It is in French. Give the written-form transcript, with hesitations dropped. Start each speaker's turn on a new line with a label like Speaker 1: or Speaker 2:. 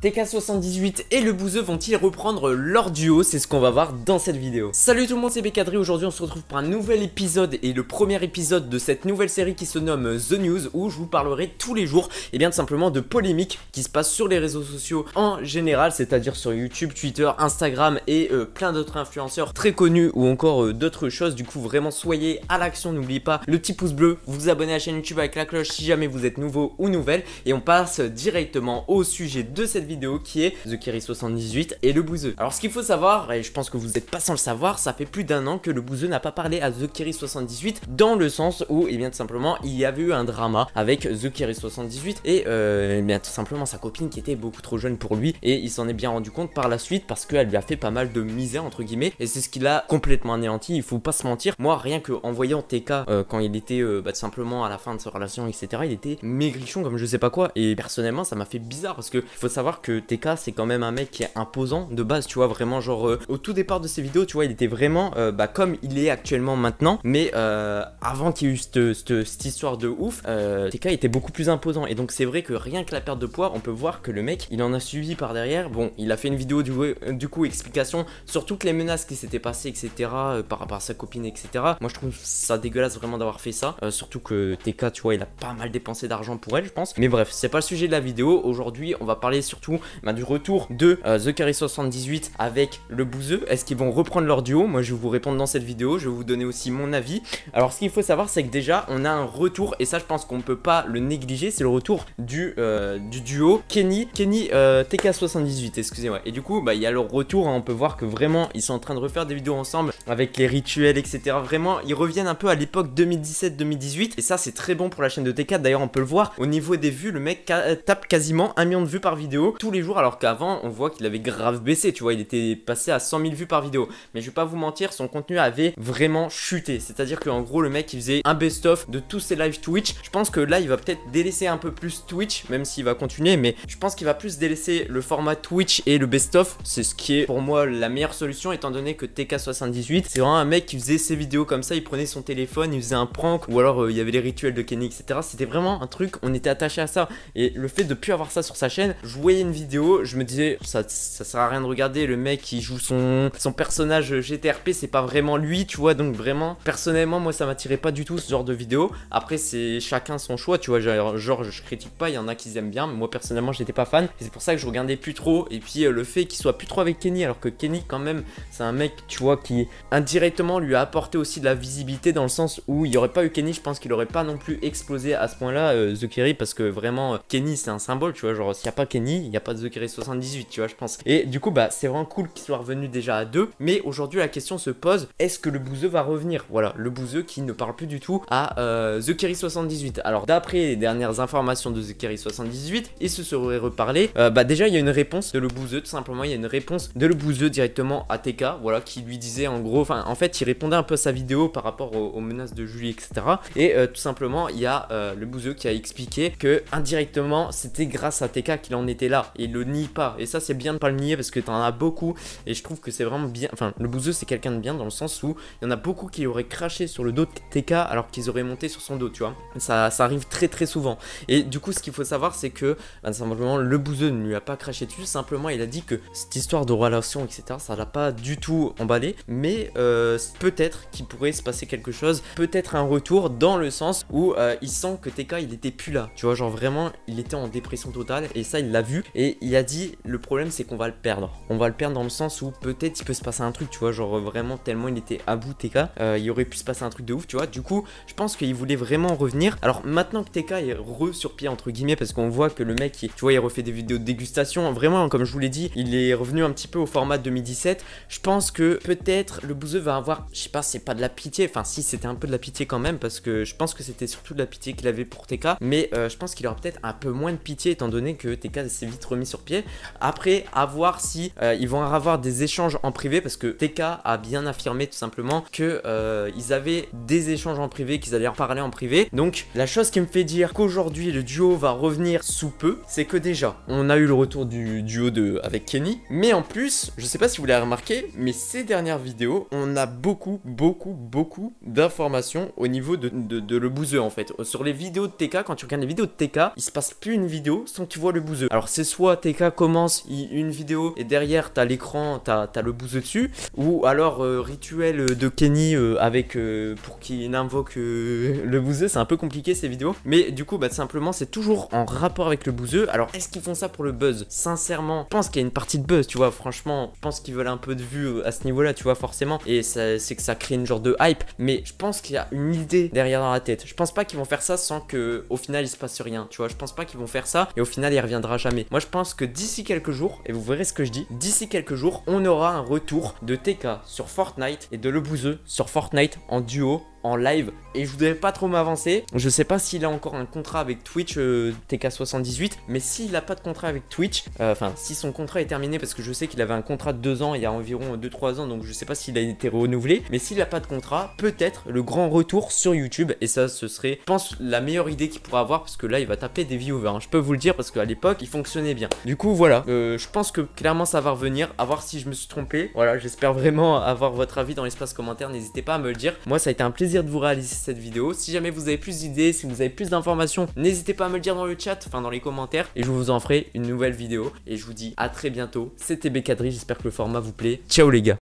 Speaker 1: TK78 et le Bouzeux vont-ils reprendre leur duo? C'est ce qu'on va voir dans cette vidéo. Salut tout le monde, c'est Becadri. Aujourd'hui on se retrouve pour un nouvel épisode et le premier épisode de cette nouvelle série qui se nomme The News, où je vous parlerai tous les jours et bien tout simplement de polémiques qui se passent sur les réseaux sociaux en général, c'est-à-dire sur YouTube, Twitter, Instagram et plein d'autres influenceurs très connus ou encore d'autres choses. Du coup vraiment soyez à l'action, n'oubliez pas le petit pouce bleu, vous abonnez à la chaîne YouTube avec la cloche si jamais vous êtes nouveau ou nouvelle, et on passe directement au sujet de cette vidéo qui est TheKerry78 et le Bouzeux. Alors ce qu'il faut savoir, et je pense que vous n'êtes pas sans le savoir, ça fait plus d'un an que le Bouzeux n'a pas parlé à TheKerry78, dans le sens où, et bien tout simplement, il y avait eu un drama avec TheKerry78 et bien tout simplement sa copine qui était beaucoup trop jeune pour lui, et il s'en est bien rendu compte par la suite parce qu'elle lui a fait pas mal de misère entre guillemets, et c'est ce qui l'a complètement anéanti. Il faut pas se mentir, moi rien que en voyant TK quand il était tout simplement à la fin de sa relation etc, il était maigrichon comme je sais pas quoi, et personnellement ça m'a fait bizarre parce que il faut savoir que TK c'est quand même un mec qui est imposant de base, tu vois, vraiment genre au tout départ de ses vidéos, tu vois, il était vraiment comme il est actuellement maintenant, mais avant qu'il y ait eu cette histoire de ouf, TK était beaucoup plus imposant, et donc c'est vrai que rien que la perte de poids, on peut voir que le mec il en a suivi par derrière. Bon, il a fait une vidéo du coup explication sur toutes les menaces qui s'étaient passées etc, par rapport à sa copine etc. Moi je trouve ça dégueulasse vraiment d'avoir fait ça, surtout que TK tu vois il a pas mal dépensé d'argent pour elle je pense, mais bref c'est pas le sujet de la vidéo. Aujourd'hui on va parler surtout du retour de TheKerry78 avec le Bouzeux. Est-ce qu'ils vont reprendre leur duo? Moi je vais vous répondre dans cette vidéo, je vais vous donner aussi mon avis. Alors ce qu'il faut savoir c'est que déjà on a un retour, et ça je pense qu'on peut pas le négliger, c'est le retour du duo Kenny TK78, excusez-moi. Et du coup il y a leur retour, hein, on peut voir que vraiment ils sont en train de refaire des vidéos ensemble avec les rituels etc. Vraiment ils reviennent un peu à l'époque 2017-2018, et ça c'est très bon pour la chaîne de TK. D'ailleurs on peut le voir au niveau des vues, le mec tape quasiment 1 million de vues par vidéo tous les jours, alors qu'avant on voit qu'il avait grave baissé, tu vois, il était passé à 100 000 vues par vidéo. Mais je vais pas vous mentir, son contenu avait vraiment chuté, c'est à dire qu'en gros le mec il faisait un best-of de tous ses lives Twitch. Je pense que là il va peut-être délaisser un peu plus Twitch, même s'il va continuer, mais je pense qu'il va plus délaisser le format Twitch et le best-of. C'est ce qui est pour moi la meilleure solution, étant donné que TK78 c'est vraiment un mec qui faisait ses vidéos comme ça, il prenait son téléphone, il faisait un prank, ou alors il y avait les rituels de Kenny etc. C'était vraiment un truc, on était attaché à ça, et le fait de plus avoir ça sur sa chaîne, je voyais une vidéo, je me disais ça sert à rien de regarder, le mec qui joue son personnage GTRP, c'est pas vraiment lui, tu vois. Donc vraiment personnellement moi ça m'attirait pas du tout ce genre de vidéo. Après c'est chacun son choix, tu vois, genre je critique pas, il y en a qui aiment bien, mais moi personnellement j'étais pas fan, et c'est pour ça que je regardais plus trop. Et puis le fait qu'il soit plus trop avec Kenny, alors que Kenny quand même c'est un mec tu vois qui indirectement lui a apporté aussi de la visibilité, dans le sens où il y aurait pas eu Kenny, je pense qu'il aurait pas non plus explosé à ce point là TheKerry, parce que vraiment Kenny c'est un symbole, tu vois, genre s'il y a pas Kenny il y a pas de TheKerry78, tu vois, je pense. Et du coup c'est vraiment cool qu'il soit revenu déjà à deux, mais aujourd'hui la question se pose, est-ce que le Bouzeux va revenir? Voilà, le Bouzeux qui ne parle plus du tout à TheKerry78. Alors d'après les dernières informations de TheKerry78, il se serait reparlé, déjà il y a une réponse de le Bouzeux, tout simplement il y a une réponse de le Bouzeux directement à TK, voilà, qui lui disait en gros, en fait il répondait un peu à sa vidéo par rapport aux menaces de Julie etc, et tout simplement il y a le Bouzeux qui a expliqué que indirectement c'était grâce à TK qu'il en était là, et il le nie pas, et ça c'est bien de pas le nier parce que t'en as beaucoup, et je trouve que c'est vraiment bien. Enfin le Bouzeux c'est quelqu'un de bien, dans le sens où il y en a beaucoup qui auraient craché sur le dos de TK alors qu'ils auraient monté sur son dos, tu vois, ça arrive très très souvent. Et du coup ce qu'il faut savoir c'est que simplement le Bouzeux ne lui a pas craché dessus, simplement il a dit que cette histoire de relation etc ça l'a pas du tout emballé, mais peut-être qu'il pourrait se passer quelque chose, peut-être un retour, dans le sens où il sent que TK il était plus là, tu vois, genre vraiment il était en dépression totale, et ça il l'a vu, et il a dit le problème c'est qu'on va le perdre, dans le sens où peut-être il peut se passer un truc, tu vois, genre vraiment tellement il était à bout TK, il aurait pu se passer un truc de ouf, tu vois. Du coup je pense qu'il voulait vraiment revenir. Alors maintenant que TK est sur pied entre guillemets, parce qu'on voit que le mec tu vois il refait des vidéos de dégustation, vraiment comme je vous l'ai dit il est revenu un petit peu au format 2017, je pense que peut-être le Bouzeux va avoir, je sais pas, c'est pas de la pitié, enfin si c'était un peu de la pitié quand même, parce que je pense que c'était surtout de la pitié qu'il avait pour TK, mais je pense qu'il aura peut-être un peu moins de pitié étant donné que TK s'est vite remis sur pied. Après à voir si ils vont avoir des échanges en privé, parce que TK a bien affirmé tout simplement que ils avaient des échanges en privé, qu'ils allaient en parler en privé. Donc la chose qui me fait dire qu'aujourd'hui le duo va revenir sous peu, c'est que déjà on a eu le retour du duo avec Kenny, mais en plus je sais pas si vous l'avez remarqué, mais ces dernières vidéos on a beaucoup d'informations au niveau de le Bouzeux en fait. Sur les vidéos de TK, quand tu regardes les vidéos de TK, il se passe plus une vidéo sans que tu vois le Bouzeux. Alors c'est soit TK commence une vidéo et derrière t'as l'écran, t'as le bouseux dessus, ou alors rituel de Kenny avec pour qu'il invoque le bouseux. C'est un peu compliqué ces vidéos, mais du coup bah simplement c'est toujours en rapport avec le bouseux. Alors est-ce qu'ils font ça pour le buzz? Sincèrement je pense qu'il y a une partie de buzz, tu vois. Franchement je pense qu'ils veulent un peu de vues à ce niveau là, tu vois, forcément, et c'est que ça crée une genre de hype, mais je pense qu'il y a une idée derrière dans la tête. Je pense pas qu'ils vont faire ça sans que au final il se passe rien, tu vois. Je pense pas qu'ils vont faire ça et au final il reviendra jamais. Moi je pense que d'ici quelques jours, et vous verrez ce que je dis, d'ici quelques jours on aura un retour de TK sur Fortnite et de le bouseux sur Fortnite en duo, en live. Et je voudrais pas trop m'avancer, je sais pas s'il a encore un contrat avec Twitch, TK78, mais s'il a pas de contrat avec Twitch, enfin si son contrat est terminé, parce que je sais qu'il avait un contrat de 2 ans il y a environ 2-3 ans, donc je sais pas s'il a été renouvelé, mais s'il a pas de contrat, peut-être le grand retour sur YouTube, et ça ce serait, je pense, la meilleure idée qu'il pourra avoir, parce que là il va taper des viewers, hein. Je peux vous le dire parce qu'à l'époque il fonctionnait bien. Du coup voilà, je pense que clairement ça va revenir, à voir si je me suis trompé. Voilà, j'espère vraiment avoir votre avis dans l'espace commentaire, n'hésitez pas à me le dire. Moi ça a été un plaisir de vous réaliser cette vidéo. Si jamais vous avez plus d'idées, si vous avez plus d'informations, n'hésitez pas à me le dire dans le chat, enfin dans les commentaires, et je vous en ferai une nouvelle vidéo. Et je vous dis à très bientôt. C'était Bécadri, j'espère que le format vous plaît. Ciao les gars.